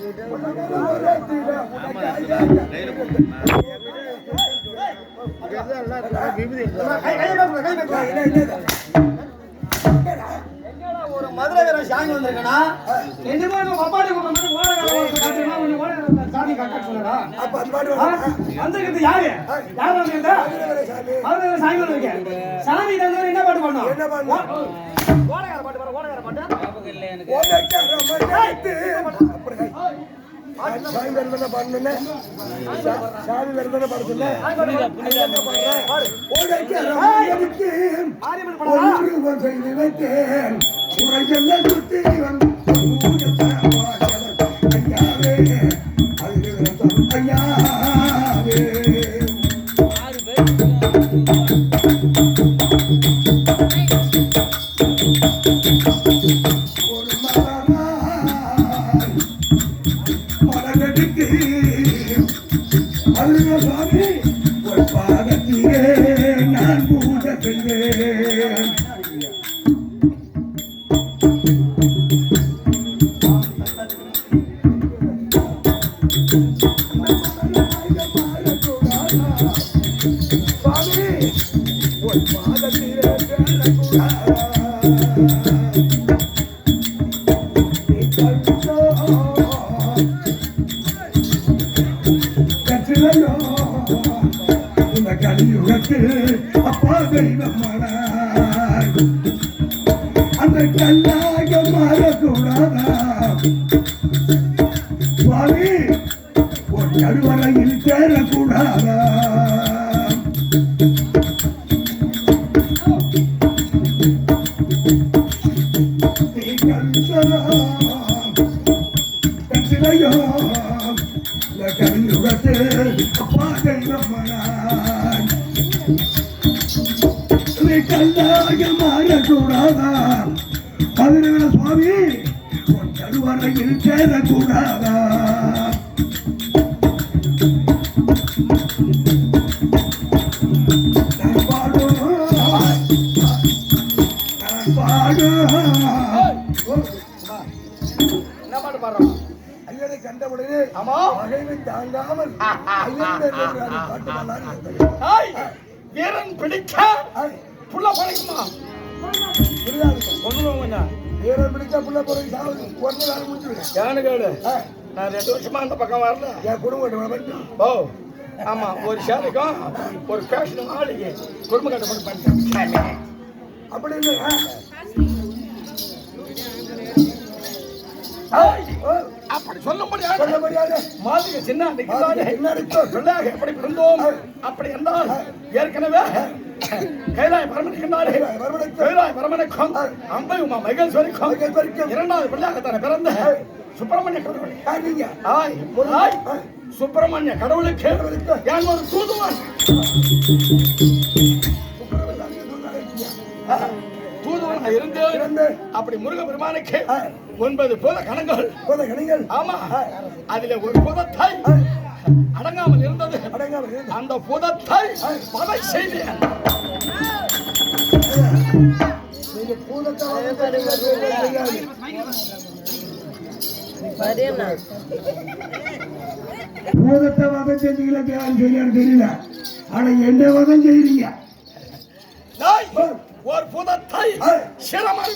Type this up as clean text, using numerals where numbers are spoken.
ஒரு மதுரை வீரன் சாமி வந்திருக்கா சாமி கட்ட சொல்லடா வந்திருக்கிறது யாரு யார் வந்திருந்தா மதுரை சாமி வந்திருக்கேன் சாமி தந்தவர் என்ன பாட்டு பண்ணோம் ஓடகார பாட்டு பாரு ஓடகார பாட்டு சாமி வருதுன்னா பாடுன சாமி வருதுன்னா பாடுன உரையெல்லாம் சுத்தி வந்து அப்பா தெய்வமானாய் அந்த கல்லாக மாறக்கூடாதா சுவாமி ஒரு கருவறையில் சேரக்கூடாதா கசிலையோ கலியுகத்தில் அப்பா தெய்வமானாய் கல்லாக மாறக்கூடாதா பதினேழு சுவாமி கருவறையில் சேரக்கூடாதா என்ன பாட்டு பாடுறோம் ஐயனை கண்டவுடனே மகிழ்வை தாங்காமல் வீரன் பிடிக்க புள்ள படைக்குமா வீரன் பிடிச்சா புள்ள படைக்கு ஒன்னு வேலை முடிச்சுடுவேன் யானு கேளு நான் 2 வருஷமா அந்த பக்கம் வரல என் குடும்பம் ஓ ஆமா ஒரு சேலைக்கும் ஒரு ஃபேஷன் ஆளுக்கு குடும்ப கட்டப்பட்டு பண்ணிட்டேன் அப்படி இல்லையா அப்படி சொல்ல முடியாது மாதிரி சின்ன சொல்லாக எப்படி பிறந்தோம் அப்படி என்றால் ஏற்கனவே கைலாய பரமனுக்குன்னாரு கைலாய பரமனுக்கும் அம்பை உமா மகேஸ்வரிக்கும் 2வது பிள்ளையாகத்தான பிறந்த சுப்பிரமணிய கடவுள் சுப்பிரமணிய கடவுளுக்கு யான் ஒரு தூதுவன் தூதுவன் இருந்து அப்படி முருக பெருமானுக்கு 9 பூத கணங்கள் ஆமா அதுல ஒரு பூதத்தை அடங்காமல் இருந்தது அந்த பூதத்தை பதை செய்தேன் பூதத்தை வதம் செஞ்சீங்களா தெரியல ஆனா என்ன வதம் செய்றீங்க ஒரு பூதத்தை சிரமம்